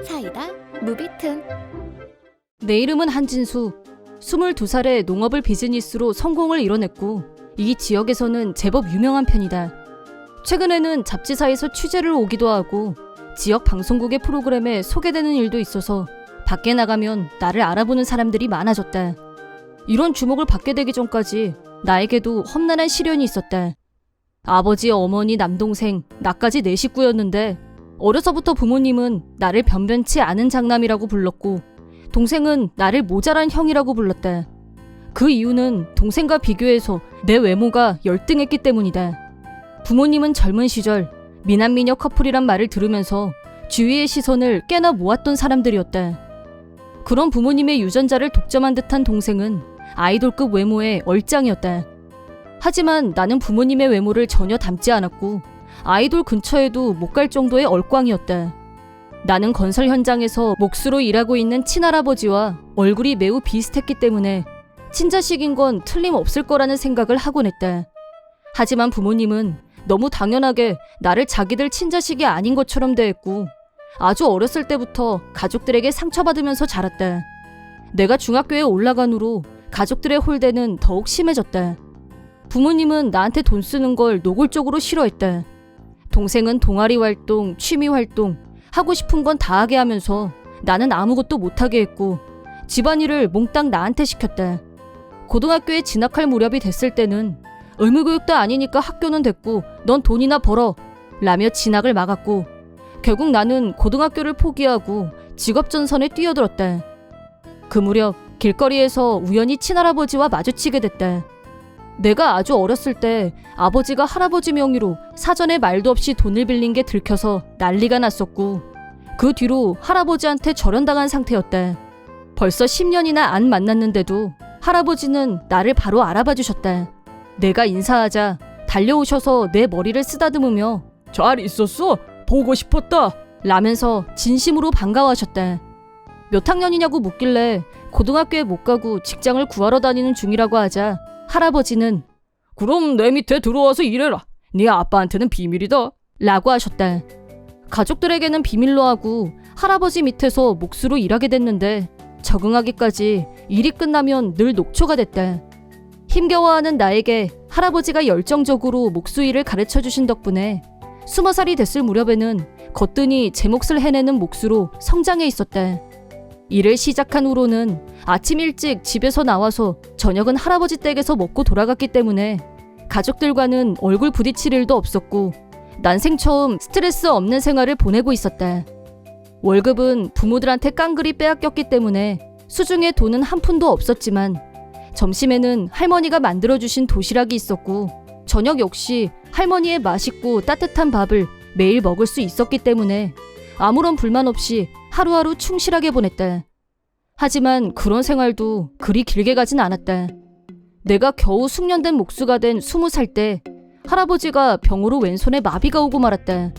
사이다 무비튼. 내 이름은 한진수. 22살에 농업을 비즈니스로 성공을 이뤄냈고 이 지역에서는 제법 유명한 편이다. 최근에는 잡지사에서 취재를 오기도 하고 지역 방송국의 프로그램에 소개되는 일도 있어서 밖에 나가면 나를 알아보는 사람들이 많아졌다. 이런 주목을 받게 되기 전까지 나에게도 험난한 시련이 있었다. 아버지, 어머니, 남동생, 나까지 네 식구였는데 어려서부터 부모님은 나를 변변치 않은 장남이라고 불렀고 동생은 나를 모자란 형이라고 불렀다. 그 이유는 동생과 비교해서 내 외모가 열등했기 때문이다. 부모님은 젊은 시절 미남미녀 커플이란 말을 들으면서 주위의 시선을 꽤나 모았던 사람들이었다. 그런 부모님의 유전자를 독점한 듯한 동생은 아이돌급 외모의 얼짱이었다. 하지만 나는 부모님의 외모를 전혀 닮지 않았고 아이돌 근처에도 못 갈 정도의 얼꽝이었다. 나는 건설 현장에서 몫으로 일하고 있는 친할아버지와 얼굴이 매우 비슷했기 때문에 친자식인 건 틀림없을 거라는 생각을 하곤 했다. 하지만 부모님은 너무 당연하게 나를 자기들 친자식이 아닌 것처럼 대했고 아주 어렸을 때부터 가족들에게 상처받으면서 자랐다. 내가 중학교에 올라간 후로 가족들의 홀대는 더욱 심해졌다. 부모님은 나한테 돈 쓰는 걸 노골적으로 싫어했다. 동생은 동아리 활동, 취미 활동, 하고 싶은 건 다 하게 하면서 나는 아무것도 못하게 했고 집안일을 몽땅 나한테 시켰다. 고등학교에 진학할 무렵이 됐을 때는 의무교육도 아니니까 학교는 됐고 넌 돈이나 벌어 라며 진학을 막았고 결국 나는 고등학교를 포기하고 직업전선에 뛰어들었다. 그 무렵 길거리에서 우연히 친할아버지와 마주치게 됐다. 내가 아주 어렸을 때 아버지가 할아버지 명의로 사전에 말도 없이 돈을 빌린 게 들켜서 난리가 났었고 그 뒤로 할아버지한테 절연당한 상태였다. 벌써 10년이나 안 만났는데도 할아버지는 나를 바로 알아봐 주셨다. 내가 인사하자 달려오셔서 내 머리를 쓰다듬으며 잘 있었어? 보고 싶었다 라면서 진심으로 반가워하셨다. 몇 학년이냐고 묻길래 고등학교에 못 가고 직장을 구하러 다니는 중이라고 하자 할아버지는 그럼 내 밑에 들어와서 일해라. 네 아빠한테는 비밀이다 라고 하셨다. 가족들에게는 비밀로 하고 할아버지 밑에서 몫으로 일하게 됐는데 적응하기까지 일이 끝나면 늘 녹초가 됐다. 힘겨워하는 나에게 할아버지가 열정적으로 목수일을 가르쳐주신 덕분에 20살이 됐을 무렵에는 거뜬히 제 몫을 해내는 몫으로 성장해 있었다. 일을 시작한 후로는 아침 일찍 집에서 나와서 저녁은 할아버지 댁에서 먹고 돌아갔기 때문에 가족들과는 얼굴 부딪힐 일도 없었고 난생 처음 스트레스 없는 생활을 보내고 있었다. 월급은 부모들한테 깡그리 빼앗겼기 때문에 수중에 돈은 한 푼도 없었지만 점심에는 할머니가 만들어주신 도시락이 있었고 저녁 역시 할머니의 맛있고 따뜻한 밥을 매일 먹을 수 있었기 때문에 아무런 불만 없이 하루하루 충실하게 보냈다. 하지만 그런 생활도 그리 길게 가진 않았다. 내가 겨우 숙련된 목수가 된 20살 때 할아버지가 병으로 왼손에 마비가 오고 말았다.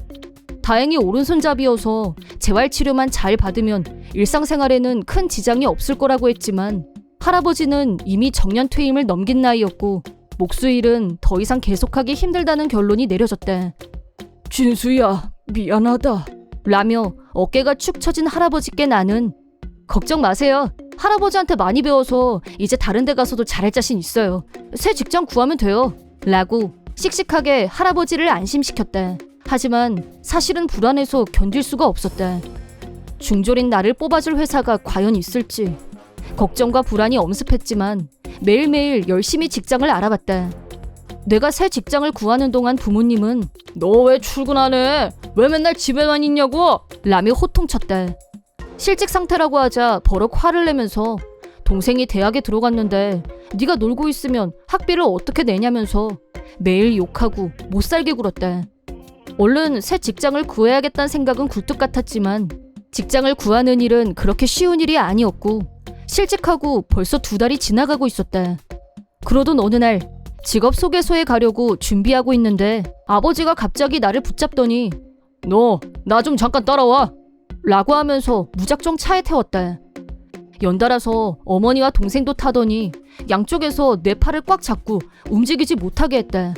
다행히 오른손잡이여서 재활치료만 잘 받으면 일상생활에는 큰 지장이 없을 거라고 했지만 할아버지는 이미 정년퇴임을 넘긴 나이였고 목수일은 더 이상 계속하기 힘들다는 결론이 내려졌다. 진수야, 미안하다 라며 어깨가 축 처진 할아버지께 나는 걱정 마세요. 할아버지한테 많이 배워서 이제 다른 데 가서도 잘할 자신 있어요. 새 직장 구하면 돼요 라고 씩씩하게 할아버지를 안심시켰다. 하지만 사실은 불안해서 견딜 수가 없었다. 중졸인 나를 뽑아줄 회사가 과연 있을지 걱정과 불안이 엄습했지만 매일매일 열심히 직장을 알아봤다. 내가 새 직장을 구하는 동안 부모님은 너 왜 출근 안 해? 왜 맨날 집에만 있냐고? 라며 호통쳤다. 실직 상태라고 하자 버럭 화를 내면서 동생이 대학에 들어갔는데 네가 놀고 있으면 학비를 어떻게 내냐면서 매일 욕하고 못살게 굴었다. 얼른 새 직장을 구해야겠다는 생각은 굴뚝 같았지만 직장을 구하는 일은 그렇게 쉬운 일이 아니었고 실직하고 벌써 2달이 지나가고 있었다. 그러던 어느 날 직업 소개소에 가려고 준비하고 있는데 아버지가 갑자기 나를 붙잡더니 너 나 좀 잠깐 따라와 라고 하면서 무작정 차에 태웠다. 연달아서 어머니와 동생도 타더니 양쪽에서 내 팔을 꽉 잡고 움직이지 못하게 했다.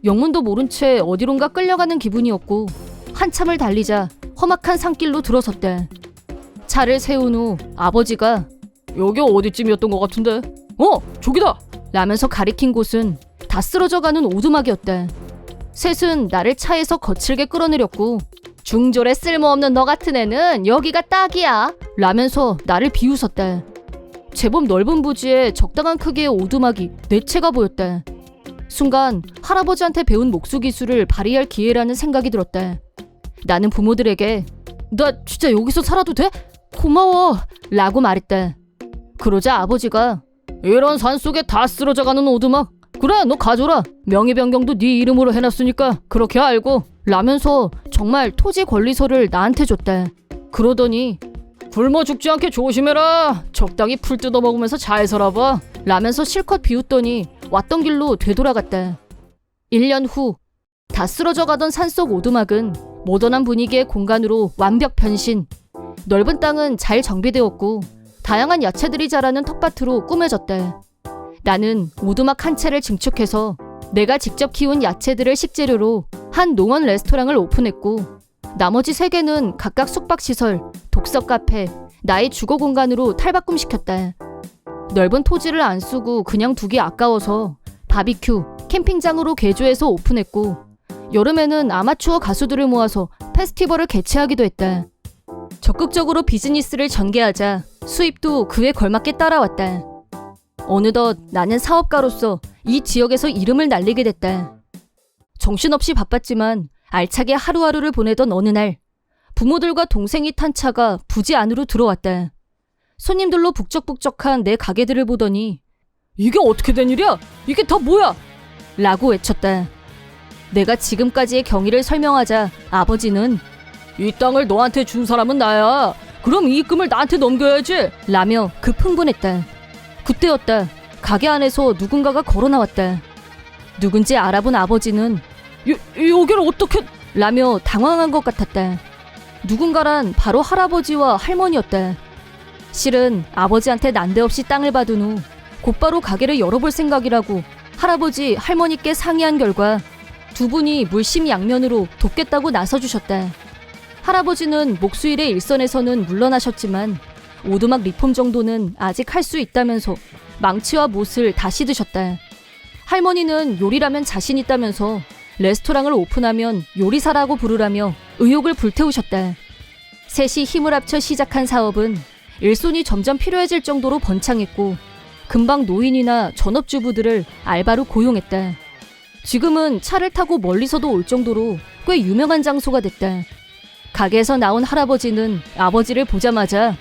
영문도 모른 채 어디론가 끌려가는 기분이었고 한참을 달리자 험악한 산길로 들어섰대. 차를 세운 후 아버지가 여기 어디쯤이었던 것 같은데? 저기다! 라면서 가리킨 곳은 다 쓰러져가는 오두막이었대. 셋은 나를 차에서 거칠게 끌어내렸고 중졸에 쓸모없는 너 같은 애는 여기가 딱이야 라면서 나를 비웃었대. 제법 넓은 부지에 적당한 크기의 오두막이 네 채가 보였대. 순간 할아버지한테 배운 목수 기술을 발휘할 기회라는 생각이 들었대. 나는 부모들에게 나 진짜 여기서 살아도 돼? 고마워 라고 말했대. 그러자 아버지가 이런 산속에 다 쓰러져가는 오두막 그래 너 가져라 명의 변경도 네 이름으로 해놨으니까 그렇게 알고 라면서 정말 토지 권리서를 나한테 줬대. 그러더니 굶어 죽지 않게 조심해라 적당히 풀 뜯어먹으면서 잘 살아봐 라면서 실컷 비웃더니 왔던 길로 되돌아갔대. 1년 후 다 쓰러져가던 산속 오두막은 모던한 분위기의 공간으로 완벽 변신. 넓은 땅은 잘 정비되었고 다양한 야채들이 자라는 텃밭으로 꾸며졌대. 나는 오두막 한 채를 증축해서 내가 직접 키운 야채들을 식재료로 한 농원 레스토랑을 오픈했고 나머지 3개는 각각 숙박시설, 독서 카페, 나의 주거 공간으로 탈바꿈시켰다. 넓은 토지를 안 쓰고 그냥 두기 아까워서 바비큐, 캠핑장으로 개조해서 오픈했고 여름에는 아마추어 가수들을 모아서 페스티벌을 개최하기도 했다. 적극적으로 비즈니스를 전개하자 수입도 그에 걸맞게 따라왔다. 어느덧 나는 사업가로서 이 지역에서 이름을 날리게 됐다. 정신없이 바빴지만 알차게 하루하루를 보내던 어느 날 부모들과 동생이 탄 차가 부지 안으로 들어왔다. 손님들로 북적북적한 내 가게들을 보더니 이게 어떻게 된 일이야? 이게 다 뭐야? 라고 외쳤다. 내가 지금까지의 경위를 설명하자 아버지는 이 땅을 너한테 준 사람은 나야. 그럼 이 입금을 나한테 넘겨야지 라며 급 흥분했다. 그때였다. 가게 안에서 누군가가 걸어 나왔다. 누군지 알아본 아버지는 여기를 어떻게 라며 당황한 것 같았다. 누군가란 바로 할아버지와 할머니였다. 실은 아버지한테 난데없이 땅을 받은 후 곧바로 가게를 열어볼 생각이라고 할아버지 할머니께 상의한 결과 두 분이 물심양면으로 돕겠다고 나서주셨다. 할아버지는 목수일의 일선에서는 물러나셨지만 오두막 리폼 정도는 아직 할 수 있다면서 망치와 못을 다시 드셨다. 할머니는 요리라면 자신 있다면서 레스토랑을 오픈하면 요리사라고 부르라며 의욕을 불태우셨다. 셋이 힘을 합쳐 시작한 사업은 일손이 점점 필요해질 정도로 번창했고 금방 노인이나 전업주부들을 알바로 고용했다. 지금은 차를 타고 멀리서도 올 정도로 꽤 유명한 장소가 됐다. 가게에서 나온 할아버지는 아버지를 보자마자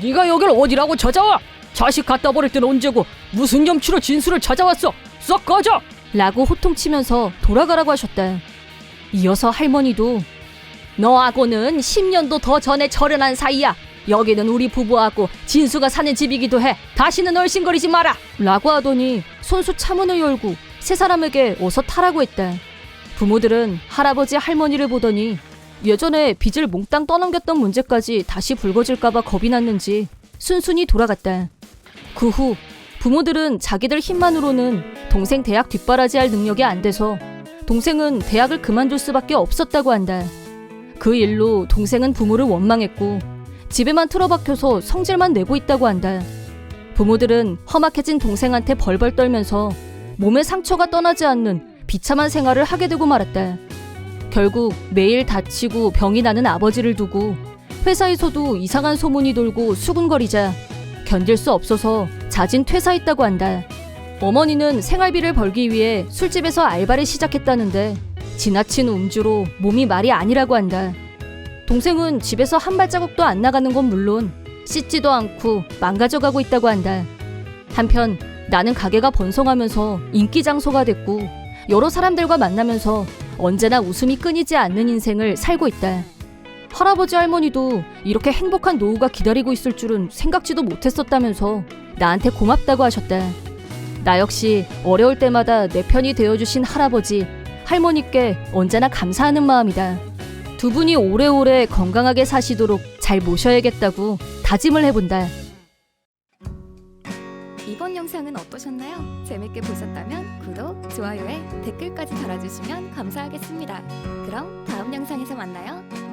네가 여길 어디라고 찾아와? 자식 갖다 버릴 땐 언제고 무슨 염치로 진수를 찾아왔어? 썩 꺼져! 라고 호통치면서 돌아가라고 하셨다. 이어서 할머니도 너하고는 10년도 더 전에 절연한 사이야. 여기는 우리 부부하고 진수가 사는 집이기도 해. 다시는 얼씬거리지 마라! 라고 하더니 손수 차문을 열고 세 사람에게 어서 타라고 했다. 부모들은 할아버지 할머니를 보더니 예전에 빚을 몽땅 떠넘겼던 문제까지 다시 불거질까봐 겁이 났는지 순순히 돌아갔다. 그 후 부모들은 자기들 힘만으로는 동생 대학 뒷바라지할 능력이 안 돼서 동생은 대학을 그만둘 수밖에 없었다고 한다. 그 일로 동생은 부모를 원망했고 집에만 틀어박혀서 성질만 내고 있다고 한다. 부모들은 험악해진 동생한테 벌벌 떨면서 몸에 상처가 떠나지 않는 비참한 생활을 하게 되고 말았다. 결국 매일 다치고 병이 나는 아버지를 두고 회사에서도 이상한 소문이 돌고 수군거리자 견딜 수 없어서 자진 퇴사했다고 한다. 어머니는 생활비를 벌기 위해 술집에서 알바를 시작했다는데 지나친 음주로 몸이 말이 아니라고 한다. 동생은 집에서 한 발자국도 안 나가는 건 물론 씻지도 않고 망가져가고 있다고 한다. 한편 나는 가게가 번성하면서 인기 장소가 됐고 여러 사람들과 만나면서 언제나 웃음이 끊이지 않는 인생을 살고 있다. 할아버지 할머니도 이렇게 행복한 노후가 기다리고 있을 줄은 생각지도 못했었다면서 나한테 고맙다고 하셨다. 나 역시 어려울 때마다 내 편이 되어주신 할아버지, 할머니께 언제나 감사하는 마음이다. 두 분이 오래오래 건강하게 사시도록 잘 모셔야겠다고 다짐을 해본다. 이번 영상은 어떠셨나요? 재밌게 보셨다면 구독, 좋아요에 댓글까지 달아주시면 감사하겠습니다. 그럼 다음 영상에서 만나요.